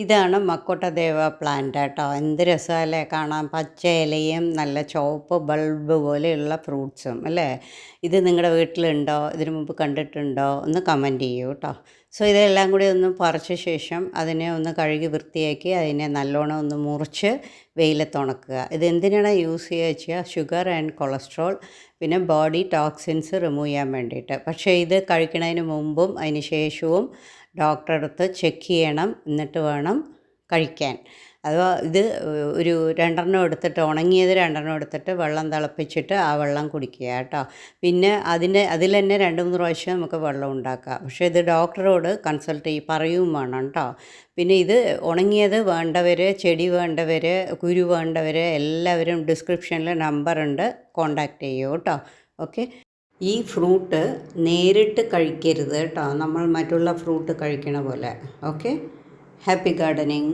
ഇതാണ് mahkota dewa plant കേട്ടോ. എന്ത് രസമല്ലേ കാണാൻ, പച്ച ഇലയും നല്ല ചുവപ്പ് ബൾബ് പോലെയുള്ള ഫ്രൂട്ട്സും അല്ലേ. ഇത് നിങ്ങളുടെ വീട്ടിലുണ്ടോ, ഇതിനു മുമ്പ് കണ്ടിട്ടുണ്ടോ, ഒന്ന് കമൻറ്റ് ചെയ്യൂ കേട്ടോ. സോ ഇതെല്ലാം കൂടി ഒന്ന് പറിച്ച ശേഷം അതിനെ ഒന്ന് കഴുകി വൃത്തിയാക്കി അതിനെ നല്ലോണം ഒന്ന് മുറിച്ച് വെയിലത്ത് ഉണക്കുക. ഇതെന്തിനാണ് യൂസ് ചെയ്യുക വെച്ചാൽ ഷുഗർ ആൻഡ് കൊളസ്ട്രോൾ, പിന്നെ ബോഡി ടോക്സിൻസ് റിമൂവ് ചെയ്യാൻ വേണ്ടിയിട്ട്. പക്ഷേ ഇത് കഴിക്കുന്നതിന് മുമ്പും അതിന് ശേഷവും ഡോക്ടറെ അടുത്ത് ചെക്ക് ചെയ്യണം, എന്നിട്ട് വേണം കഴിക്കാൻ. അഥവാ ഇത് ഒരു 2 എടുത്തിട്ട്, ഉണങ്ങിയത് 2 എടുത്തിട്ട് വെള്ളം തിളപ്പിച്ചിട്ട് ആ വെള്ളം കുടിക്കുക കേട്ടോ. പിന്നെ അതിൽ തന്നെ 2-3 പ്രാവശ്യം നമുക്ക് വെള്ളം ഉണ്ടാക്കാം. പക്ഷേ ഇത് ഡോക്ടറോട് കൺസൾട്ട് പറയുകയും വേണം കേട്ടോ. പിന്നെ ഇത് ഉണങ്ങിയത് വേണ്ടവർ, ചെടി വേണ്ടവർ, കുരു വേണ്ടവർ എല്ലാവരും ഡിസ്ക്രിപ്ഷനിൽ നമ്പറുണ്ട്, കോണ്ടാക്ട് ചെയ്യൂ കേട്ടോ. ഓക്കെ. ഈ ഫ്രൂട്ട് നേരിട്ട് കഴിക്കരുത് കേട്ടോ, നമ്മൾ മറ്റുള്ള ഫ്രൂട്ട് കഴിക്കണ പോലെ. ഓക്കെ. Happy gardening.